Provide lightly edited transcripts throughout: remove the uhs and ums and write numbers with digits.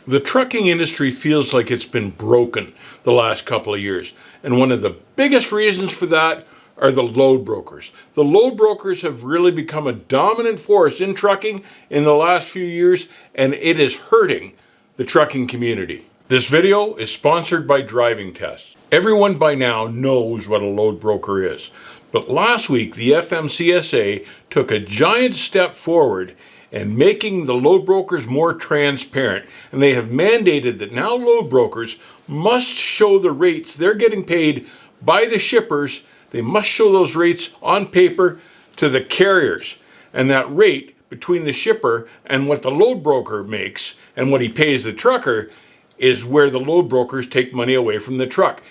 The trucking industry feels like it's been broken the last couple of years. And one of the biggest reasons for that are the load brokers. The load brokers have really become a dominant force in trucking in the last few years, and it is hurting the trucking community. This video is sponsored by Driving Tests. Everyone by now knows what a load broker is. But last week, the FMCSA took a giant step forward in making the load brokers more transparent. And they have mandated that now load brokers must show the rates they're getting paid by the shippers. They must show those rates on paper to the carriers. And that rate between the shipper and what the load broker makes and what he pays the trucker is where the load brokers take money away from the truck.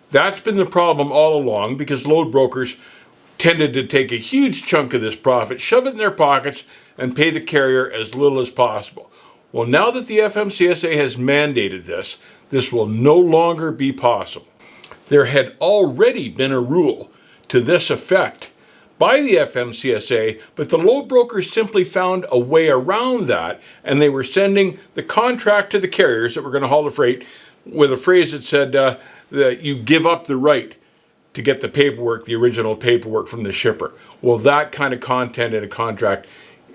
That's been the problem all along, because load brokers tended to take a huge chunk of this profit, shove it in their pockets, and pay the carrier as little as possible. Well, now that the FMCSA has mandated this, this will no longer be possible. There had already been a rule to this effect by the FMCSA, but the load brokers simply found a way around that, and they were sending the contract to the carriers that were going to haul the freight with a phrase that said that you give up the right to get the paperwork, the original paperwork from the shipper. Well, that kind of content in a contract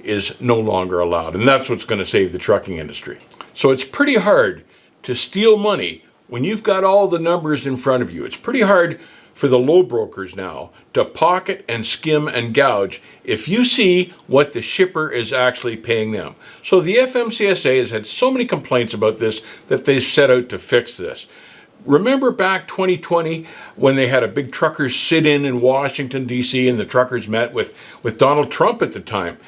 is no longer allowed, and that's what's going to save the trucking industry. So it's pretty hard to steal money when you've got all the numbers in front of you. It's pretty hard for the load brokers now to pocket and skim and gouge if you see what the shipper is actually paying them. So the FMCSA has had so many complaints about this that they set out to fix this. Remember back 2020 when they had a big truckers sit-in in Washington, D.C., and the truckers met with Donald Trump at the time.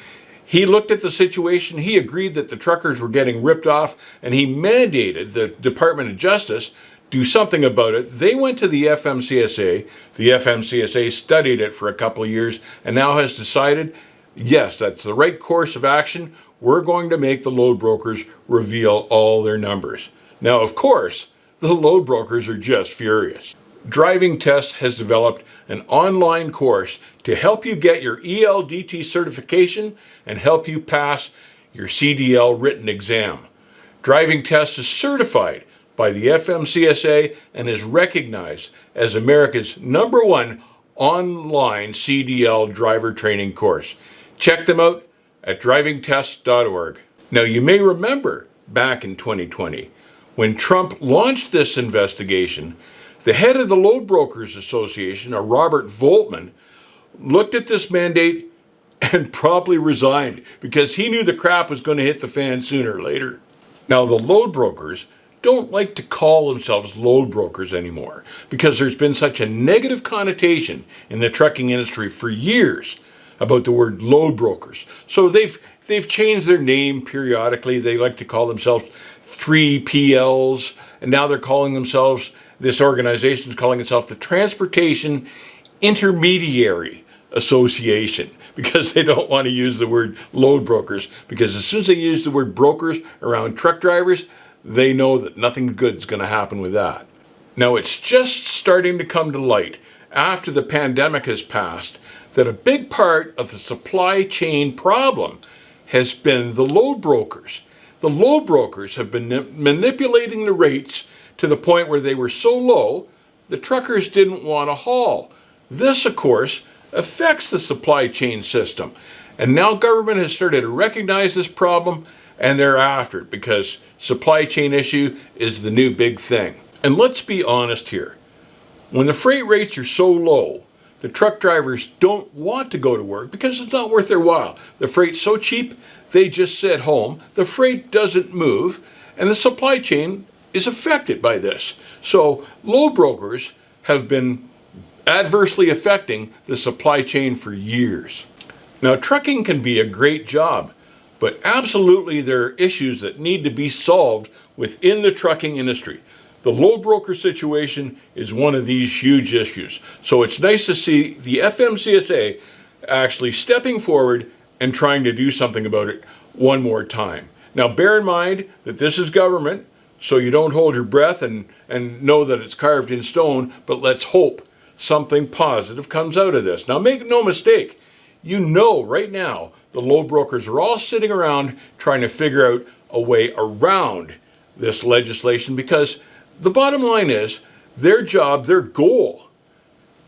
He looked at the situation, he agreed that the truckers were getting ripped off, and he mandated the Department of Justice do something about it. They went to the FMCSA. The FMCSA studied it for a couple of years and now has decided, yes, that's the right course of action. We're going to make the load brokers reveal all their numbers. Now, of course, the load brokers are just furious. Driving Test has developed an online course to help you get your ELDT certification and help you pass your CDL written exam. Driving Test is certified by the FMCSA and is recognized as America's #1 online CDL driver training course. Check them out at drivingtest.org. Now, you may remember back in 2020 when Trump launched this investigation, the head of the Load Brokers Association, Robert Voltman, looked at this mandate and promptly resigned because he knew the crap was going to hit the fan sooner or later. Now, the load brokers don't like to call themselves load brokers anymore because there's been such a negative connotation in the trucking industry for years about the word load brokers. So they've changed their name periodically. They like to call themselves 3PLs, and now they're calling themselves, this organization is calling itself the Transportation Intermediary Association, because they don't want to use the word load brokers, because as soon as they use the word brokers around truck drivers, they know that nothing good is going to happen with that. Now, it's just starting to come to light after the pandemic has passed that a big part of the supply chain problem has been the load brokers. The load brokers have been manipulating the rates to the point where they were so low, the truckers didn't want to haul. This, of course, affects the supply chain system. And now government has started to recognize this problem, and they're after it because supply chain issue is the new big thing. And let's be honest here. When the freight rates are so low, the truck drivers don't want to go to work because it's not worth their while. The freight's so cheap, they just sit home. The freight doesn't move, and the supply chain is affected by this. So load brokers have been adversely affecting the supply chain for years. Now, trucking can be a great job, but absolutely there are issues that need to be solved within the trucking industry. The load broker situation is one of these huge issues. So it's nice to see the FMCSA actually stepping forward and trying to do something about it one more time. Now, bear in mind that this is government, so you don't hold your breath and know that it's carved in stone, but let's hope something positive comes out of this. Now, make no mistake, you know right now the load brokers are all sitting around trying to figure out a way around this legislation because the bottom line is their job, their goal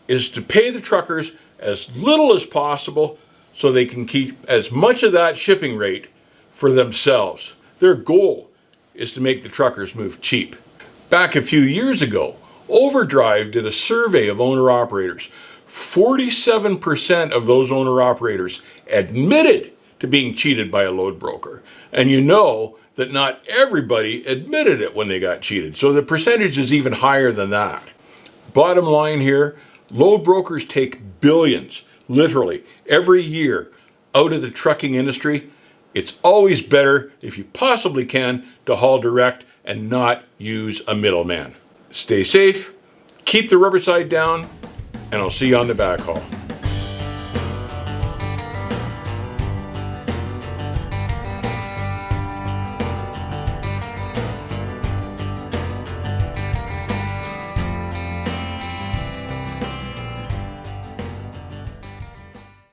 is to pay the truckers as little as possible so they can keep as much of that shipping rate for themselves. Their goal is to make the truckers move cheap. Back a few years ago, Overdrive did a survey of owner-operators. 47% of those owner-operators admitted to being cheated by a load broker. And you know that not everybody admitted it when they got cheated. So the percentage is even higher than that. Bottom line here, load brokers take billions, literally, every year out of the trucking industry. It's always better, if you possibly can, to haul direct and not use a middleman. Stay safe, keep the rubber side down, and I'll see you on the backhaul.